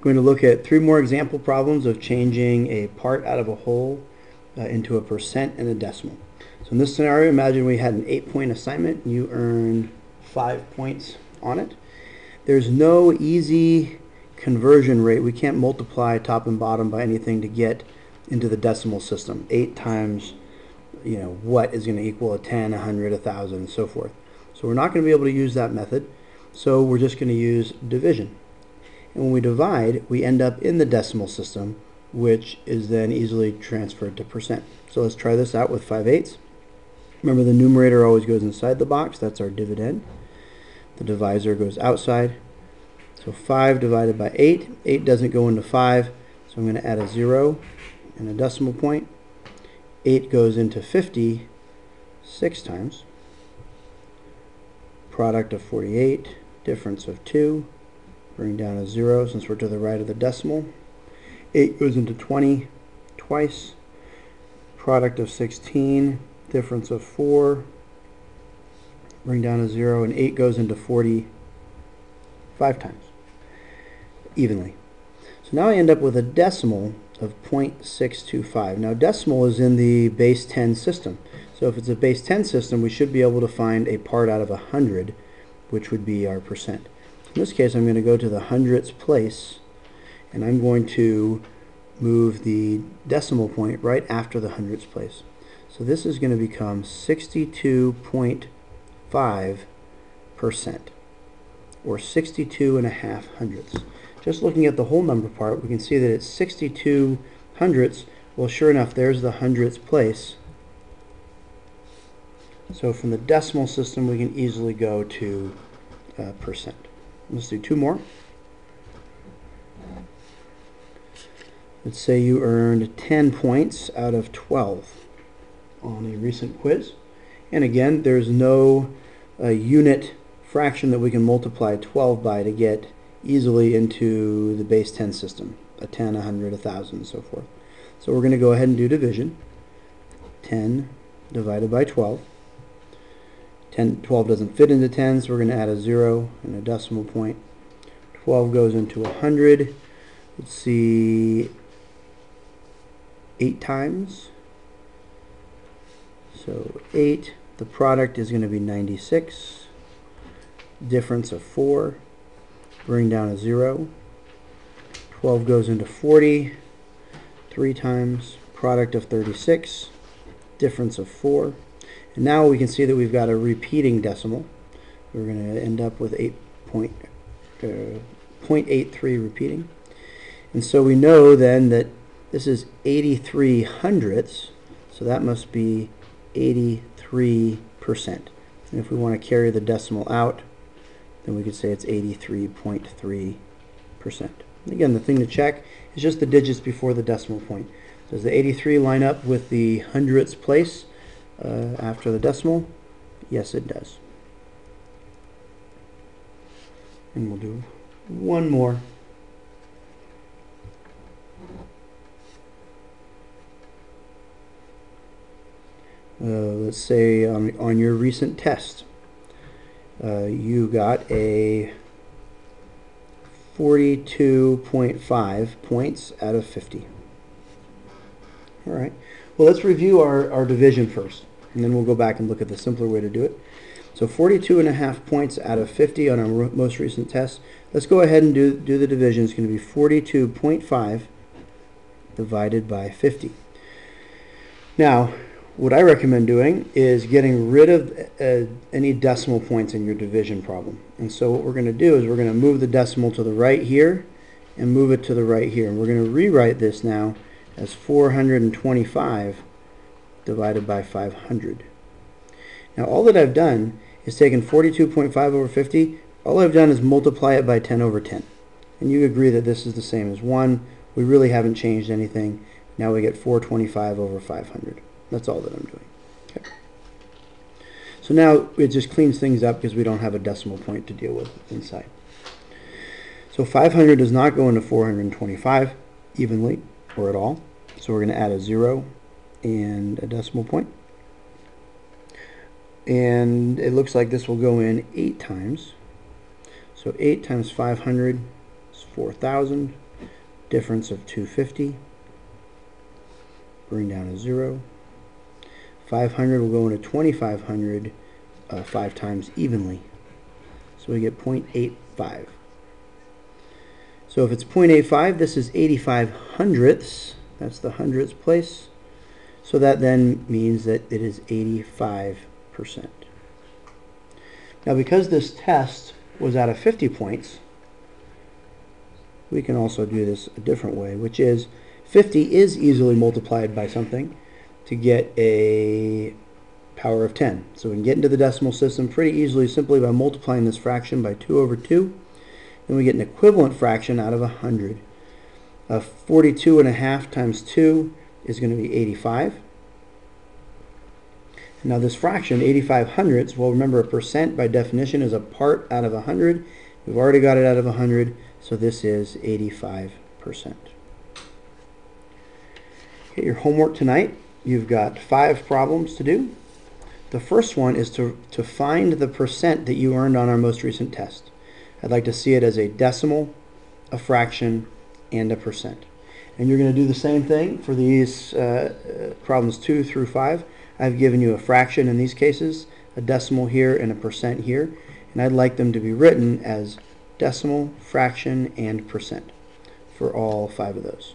going to look at 3 more example problems of changing a part out of a whole into a percent and a decimal. So in this scenario, imagine we had an 8-point assignment. You earned 5 points on it. There's no easy conversion rate. We can't multiply top and bottom by anything to get into the decimal system. 8 times, what is going to equal a 10, 100, 1,000, and so forth. So we're not going to be able to use that method. So we're just going to use division. And when we divide, we end up in the decimal system, which is then easily transferred to percent. So let's try this out with 5/8. Remember, the numerator always goes inside the box. That's our dividend. The divisor goes outside. So 5 divided by 8. 8 doesn't go into 5, so I'm going to add a 0 and a decimal point. 8 goes into 50 6 times. Product of 48, difference of 2. Bring down a 0 since we're to the right of the decimal. 8 goes into 20 twice. Product of 16, difference of 4. Bring down a 0, and 8 goes into 40 5 times, evenly. So now I end up with a decimal of 0.625. Now decimal is in the base 10 system. So if it's a base 10 system, we should be able to find a part out of 100, which would be our percent. In this case, I'm going to go to the hundredths place, and I'm going to move the decimal point right after the hundredths place. So this is going to become 62.5%, or 62.5 hundredths. Just looking at the whole number part, we can see that it's 62 hundredths. Well, sure enough, there's the hundredths place. So from the decimal system, we can easily go to percent. Let's do 2 more. Let's say you earned 10 points out of 12 on a recent quiz. And again, there's no unit fraction that we can multiply 12 by to get easily into the base 10 system, a 10, 100, 1,000, and so forth. So we're going to go ahead and do division. 10 divided by 12. 12 doesn't fit into 10, so we're going to add a 0 and a decimal point. 12 goes into 100. Let's see, 8 times. So 8, the product is going to be 96. Difference of 4. Bring down a 0. 12 goes into 40. 3 times. Product of 36. Difference of 4. And now we can see that we've got a repeating decimal. We're going to end up with 0.83 repeating. And so we know then that this is 83 hundredths, so that must be 83%. And if we want to carry the decimal out, then we could say it's 83.3%. Again, the thing to check is just the digits before the decimal point. Does the 83 line up with the hundredths place after the decimal? Yes, it does. And we'll do 1 more. Let's say on your recent test, you got a 42.5 points out of 50. All right. Well, let's review our division first, and then we'll go back and look at the simpler way to do it. So 42.5 points out of 50 on our most recent test. Let's go ahead and do the division. It's going to be 42.5 divided by 50. Now, what I recommend doing is getting rid of any decimal points in your division problem. And so what we're going to do is we're going to move the decimal to the right here and move it to the right here. And we're going to rewrite this now as 425 divided by 500. Now all that I've done is taken 42.5 over 50. All I've done is multiply it by 10 over 10. And you agree that this is the same as 1. We really haven't changed anything. Now we get 425 over 500. That's all that I'm doing. Okay. So now it just cleans things up because we don't have a decimal point to deal with inside. So 500 does not go into 425 evenly or at all. So we're going to add a 0 and a decimal point. And it looks like this will go in 8 times. So 8 times 500 is 4,000. difference of 250. Bring down a 0. 500 will go into 2500 5 times evenly. So we get 0.85. So if it's 0.85, this is 85 hundredths. That's the hundredths place. So that then means that it is 85%. Now because this test was out of 50 points, we can also do this a different way, which is 50 is easily multiplied by something to get a power of 10. So we can get into the decimal system pretty easily simply by multiplying this fraction by 2 over 2. Then we get an equivalent fraction out of 100. 42.5 times 2 is going to be 85. Now this fraction, 85 hundredths, well remember a percent by definition is a part out of 100. We've already got it out of 100, so this is 85%. Okay, your homework tonight, you've got 5 problems to do. The first one is to find the percent that you earned on our most recent test. I'd like to see it as a decimal, a fraction, and a percent. And you're going to do the same thing for these problems 2 through 5. I've given you a fraction in these cases, a decimal here, and a percent here. And I'd like them to be written as decimal, fraction, and percent for all 5 of those.